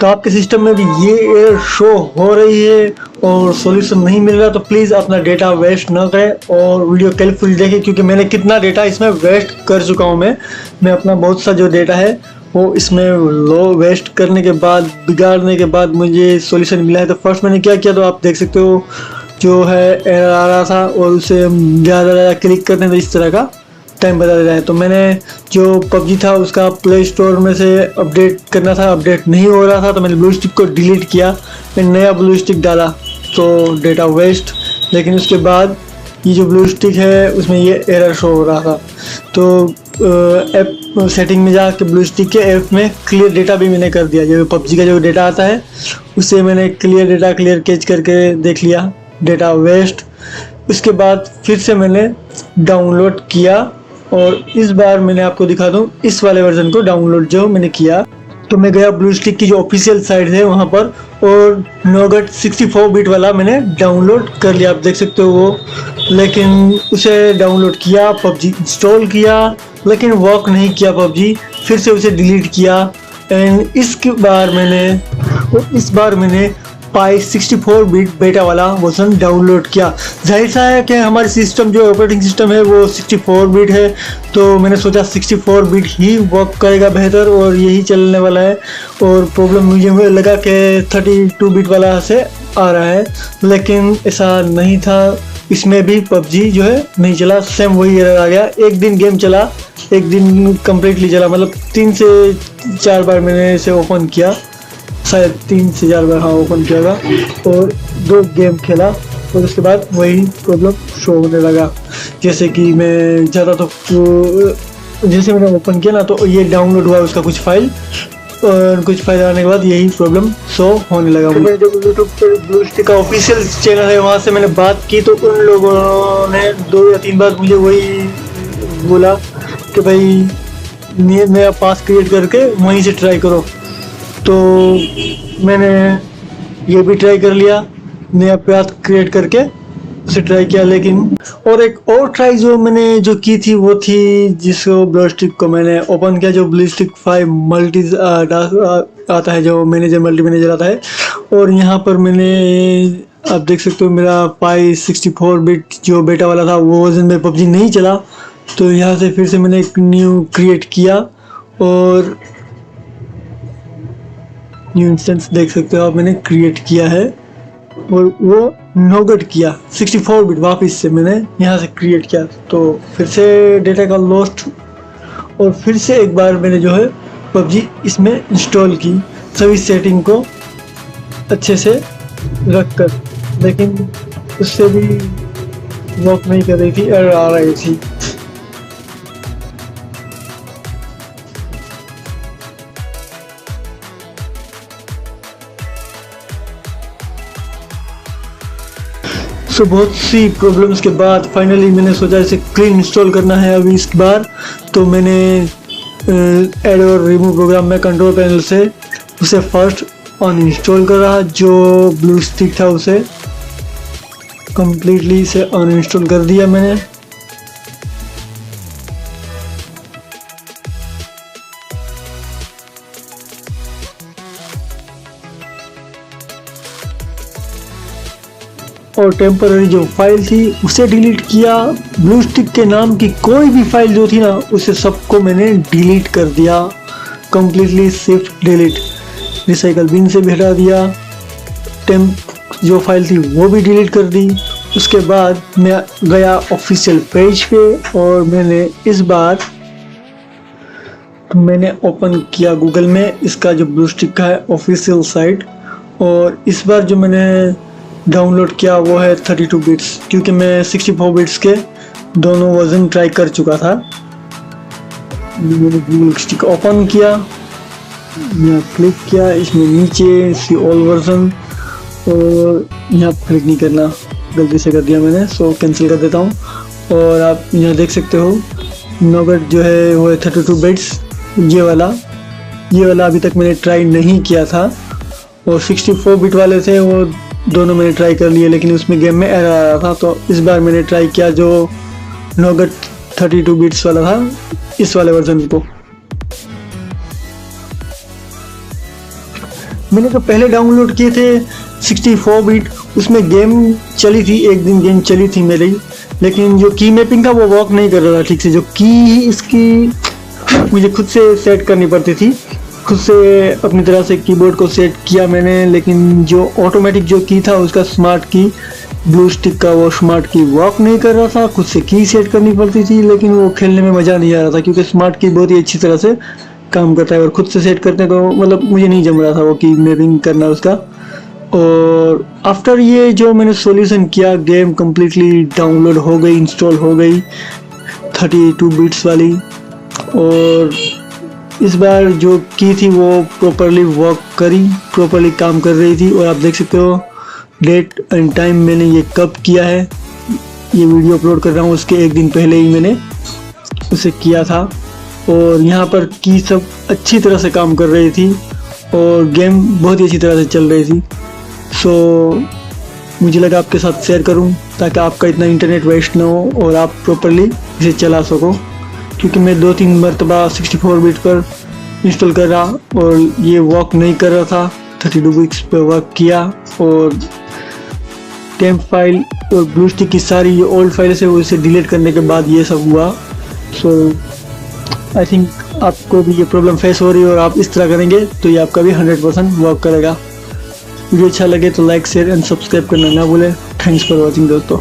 तो आपके सिस्टम में भी ये एरर शो हो रही है और सॉल्यूशन नहीं मिल रहा, तो प्लीज़ अपना डेटा वेस्ट ना करें और वीडियो केयरफुली देखें, क्योंकि मैंने कितना डेटा इसमें वेस्ट कर चुका हूँ। मैं अपना बहुत सा जो डेटा है वो इसमें लो वेस्ट करने के बाद, बिगाड़ने के बाद मुझे सॉल्यूशन मिला है। तो फर्स्ट मैंने क्या किया, तो आप देख सकते हो जो है एरर आ रहा था और उसे ज़्यादा क्लिक करने तो इस तरह का टाइम बता देता है। तो मैंने जो पबजी था उसका प्ले स्टोर में से अपडेट करना था, अपडेट नहीं हो रहा था, तो मैंने ब्लू स्टिक को डिलीट किया, मैंने नया ब्लू स्टिक डाला तो डेटा वेस्ट। लेकिन उसके बाद ये जो ब्लू स्टिक है उसमें ये एरर शो हो रहा था। तो ऐप सेटिंग में जाके ब्लू स्टिक के ऐप में क्लियर डेटा भी मैंने कर दिया। जो पबजी का जो डेटा आता है उससे मैंने क्लियर डेटा क्लियर कैच करके देख लिया, डेटा वेस्ट। उसके बाद फिर से मैंने डाउनलोड किया और इस बार मैंने आपको दिखा दूं इस वाले वर्जन को डाउनलोड जो मैंने किया। तो मैं गया ब्लू स्टिक की जो ऑफिशियल साइट है वहाँ पर और नोगट 64 बिट वाला मैंने डाउनलोड कर लिया, आप देख सकते हो वो। लेकिन उसे डाउनलोड किया, पबजी इंस्टॉल किया, लेकिन वर्क नहीं किया पबजी। फिर से उसे डिलीट किया एंड इस बार मैंने पाई 64 बिट बेटा वाला वर्जन डाउनलोड किया। जाहिर सा है कि हमारे सिस्टम जो ऑपरेटिंग सिस्टम है वो 64 बिट है, तो मैंने सोचा 64 बिट ही वर्क करेगा बेहतर और यही चलने वाला है। और प्रॉब्लम मुझे लगा कि 32 बिट वाला से आ रहा है, लेकिन ऐसा नहीं था। इसमें भी पबजी जो है नहीं चला, सेम वही एरर आ गया। एक दिन गेम चला, एक दिन कम्प्लीटली चला, मतलब 3 से 4 बार मैंने इसे ओपन किया, शायद 3 से 4 बार हाँ ओपन किया था और 2 गेम खेला और उसके बाद वही प्रॉब्लम शो होने लगा। जैसे कि मैं ज़्यादा तो जैसे मैंने ओपन किया ना तो ये डाउनलोड हुआ उसका कुछ फाइल और कुछ फाइल आने के बाद यही प्रॉब्लम शो होने लगा। तो मैंने जब यूट्यूब पर ब्लू स्टिक का ऑफिशियल चैनल है वहाँ से मैंने बात की तो उन लोगों ने 2 या 3 बार मुझे वही बोला कि भाई नया पास क्रिएट करके वहीं से ट्राई करो। तो मैंने ये भी ट्राई कर लिया, नया पाथ क्रिएट करके उसे ट्राई किया। लेकिन और एक और ट्राई जो मैंने जो की थी वो थी जिसको ब्लू स्टिक को मैंने ओपन किया, जो ब्लू स्टिक 5 मल्टी आता है, जो मैनेजर मल्टी मैनेजर आता है। और यहाँ पर मैंने आप देख सकते हो मेरा पाई 64 बिट जो बेटा वाला था वो वर्जन में पबजी नहीं चला। तो यहाँ से फिर से मैंने एक न्यू क्रिएट किया और न्यू इंस्टेंस देख सकते हो आप मैंने क्रिएट किया है और वो नोगट किया 64 बिट वापस से मैंने यहाँ से क्रिएट किया। तो फिर से डेटा का लॉस्ट और फिर से एक बार मैंने जो है पबजी इसमें इंस्टॉल की सभी सेटिंग को अच्छे से रख कर, लेकिन उससे भी वर्क नहीं कर रही थी, एरर आ रही थी। सो बहुत सी प्रॉब्लम्स के बाद फाइनली मैंने सोचा इसे क्लीन इंस्टॉल करना है अभी इस बार। तो मैंने ऐड और रिमूव प्रोग्राम में कंट्रोल पैनल से उसे फर्स्ट अनइंस्टॉल कर रहा, जो ब्लू स्टिक था उसे कम्प्लीटली इसे अनइंस्टॉल कर दिया मैंने। और टेम्पररी जो फाइल थी उसे डिलीट किया। ब्लू स्टिक के नाम की कोई भी फाइल जो थी ना उसे सबको मैंने डिलीट कर दिया, completely shift delete. Recycle bin से भी हटा दिया, टेम्प जो फाइल थी वो भी डिलीट कर दी। उसके बाद मैं गया ऑफिशियल पेज पे और मैंने इस बार मैंने ओपन किया गूगल में इसका जो ब्लू स्टिक का है ऑफिशियल साइट। और इस बार जो मैंने डाउनलोड किया वो है 32 बिट्स, क्योंकि मैं 64 बिट्स के दोनों वर्जन ट्राई कर चुका था। मैंने ब्लू स्टिक ओपन किया, यहाँ क्लिक किया, इसमें नीचे सी ऑल वर्जन और यहाँ क्लिक नहीं करना, गलती से कर दिया मैंने, सो कैंसिल कर देता हूँ। और आप यहाँ देख सकते हो नोगट जो है वो है 32 बिट्स, ये वाला अभी तक मैंने ट्राई नहीं किया था। और 64 बिट वाले थे वो दोनों मैंने ट्राई कर लिए, लेकिन उसमें गेम में एरर आ रहा था। तो इस बार मैंने ट्राई किया जो नोगट 32 बिट्स वाला था, इस वाले वर्जन को। मैंने तो पहले डाउनलोड किए थे 64 बिट, उसमें गेम चली थी, एक दिन गेम चली थी मेरी, लेकिन जो की मैपिंग था वो वर्क नहीं कर रहा था ठीक से। जो की इसकी मुझे खुद से सेट करनी पड़ती थी, खुद से अपनी तरह से कीबोर्ड को सेट किया मैंने, लेकिन जो ऑटोमेटिक जो की था उसका स्मार्ट की ब्लू स्टिक का वो स्मार्ट की वर्क नहीं कर रहा था। खुद से की सेट करनी पड़ती थी, लेकिन वो खेलने में मज़ा नहीं आ रहा था क्योंकि स्मार्ट की बहुत ही अच्छी तरह से काम करता है और खुद से सेट करते हैं तो मतलब मुझे नहीं जम रहा था वो की मैपिंग करना उसका। और आफ्टर ये जो मैंने सॉल्यूशन किया, गेम कम्प्लीटली डाउनलोड हो गई, इंस्टॉल हो गई 32 बिट्स वाली, और इस बार जो की थी वो प्रॉपरली वर्क करी, प्रॉपरली काम कर रही थी। और आप देख सकते हो डेट एंड टाइम मैंने ये कब किया है, ये वीडियो अपलोड कर रहा हूँ उसके एक दिन पहले ही मैंने उसे किया था। और यहाँ पर की सब अच्छी तरह से काम कर रही थी और गेम बहुत ही अच्छी तरह से चल रही थी। सो मुझे लगा आपके साथ शेयर करूं ताकि आपका इतना इंटरनेट वेस्ट ना हो और आप प्रॉपरली इसे चला सको, क्योंकि मैं 2-3 मरतबा 64 बिट पर इंस्टॉल कर रहा और ये वर्क नहीं कर रहा था। 32 बिट्स पर वर्क किया और टेम्प फाइल और ब्लू स्टिक की सारी जो ओल्ड फाइल्स है उसे डिलीट करने के बाद ये सब हुआ। सो आई थिंक आपको भी ये प्रॉब्लम फेस हो रही है और आप इस तरह करेंगे तो ये आपका भी 100% वर्क करेगा। वीडियो अच्छा लगे तो लाइक शेयर एंड सब्सक्राइब करना ना भूलें। थैंक्स फॉर वॉचिंग दोस्तों।